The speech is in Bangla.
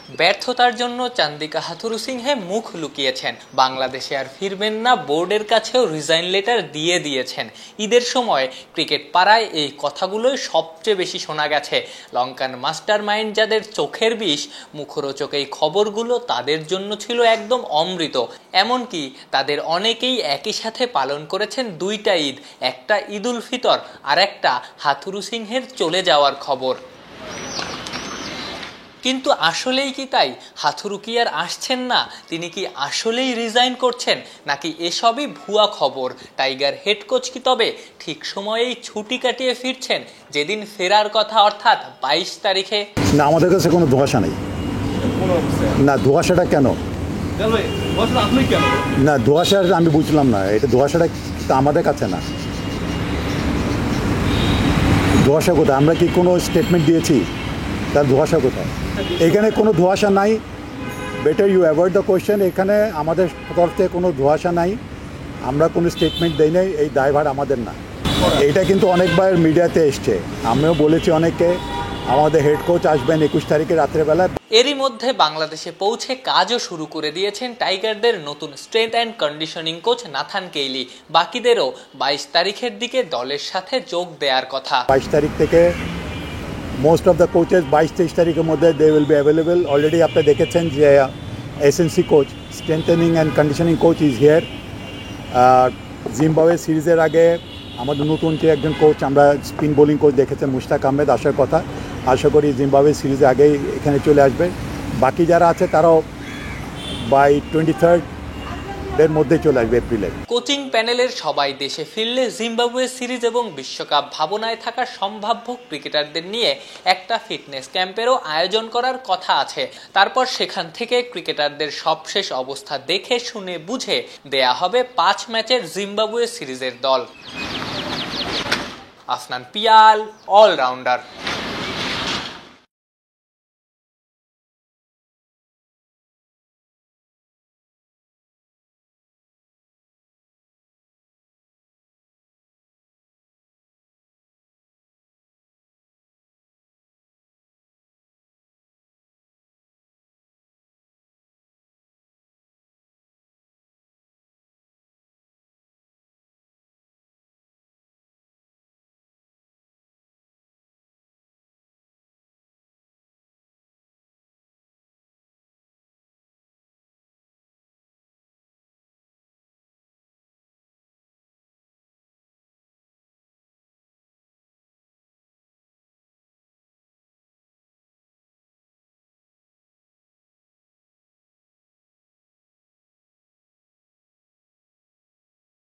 ব্যর্থতার জন্য চান্দিকা হাথুরুসিংহে মুখ লুকিয়েছেন, বাংলাদেশে আর ফিরবেন না বোর্ডের কাছেও রিজাইন লেটার দিয়ে দিয়েছেন। ঈদের সময় ক্রিকেট পাড়ায় এই কথাগুলোই সবচেয়ে বেশি শোনা গেছে। লঙ্কান মাস্টার মাইন্ড যাদের চোখের বিষ, মুখরোচক এই খবরগুলো তাদের জন্য ছিল একদম অমৃত। এমনকি তাদের অনেকেই একই সাথে পালন করেছেন দুইটা ঈদ, একটা ঈদ উল ফিতর আর একটা হাথুরুসিংহের চলে যাওয়ার খবর। কিন্তু আসলেই কি তাই? হাথুরু কি আর আসছেন না? তিনি কি আসলেই রিজাইন করছেন, নাকি এসবই ভুয়া খবর? টাইগার হেড কোচ কি তবে ঠিক সময়েই ছুটি কাটিয়ে ফিরছেন, যেদিন ফেরার কথা অর্থাৎ 22 তারিখে? না, আমাদের কাছে কোনো ধোঁয়াশা নেই। না, ধোঁয়াশাটা কেন? না, ধোঁয়াশা আমি বুঝলাম না, এটা ধোঁয়াশাটা আমাদের কাছে না। ধোঁয়াশা কোথায়? আমরা কি কোনো স্টেটমেন্ট দিয়েছি? তার ধোঁয়াশা কোথায়? এখানে কোনো ধোঁয়াশা নাই। Better you avoid the question. এখানে আমাদের তরফ থেকে কোনো ধোঁয়াশা নাই, আমরা কোনো স্টেটমেন্ট দেই নাই, এই দায়ভার আমাদের না। এটা কিন্তু অনেকবার মিডিয়াতে এসছে, আমিও বলেছি অনেককে। আমাদের হেড কোচ আসবেন 21 তারিখে রাত্রেবেলা। এরই মধ্যে বাংলাদেশে পৌঁছে কাজও শুরু করে দিয়েছেন টাইগারদের নতুন strength and conditioning coach Nathan Kiely. বাকিদেরও 22 তারিখের দিকে দলের সাথে যোগ দেওয়ার কথা। 22 তারিখ থেকে মোস্ট অফ দ্য কোচেস 22-23 তারিখের মধ্যে they will be available. Already আপনি দেখেছেন যে SNC coach, strengthening and conditioning coach is here. Zimbabwe সিরিজের আগে আমাদের নতুন যে একজন কোচ, আমরা স্পিন বোলিং কোচ দেখেছেন মুশতাক আহমেদ, আসার কথা। আশা করি জিম্বাবুয়ে সিরিজে আগেই এখানে চলে আসবে। বাকি যারা আছে তারাও বাই 23rd এর মধ্যে চলে আসবে, এপ্রিলে। কোচিং প্যানেলের সবাই দেশে ফিরলে জিম্বাবুয়ে সিরিজ এবং বিশ্বকাপ ভাবনায় থাকা সম্ভাব্য ক্রিকেটারদের নিয়ে একটা ফিটনেস ক্যাম্পেরও আয়োজন করার কথা আছে। তারপর সেখান থেকে ক্রিকেটারদের সবশেষ অবস্থা দেখে শুনে বুঝে দেয়া হবে 5 ম্যাচের জিম্বাবুয়ে সিরিজের দল। আফনান পিয়াল, অলরাউন্ডার।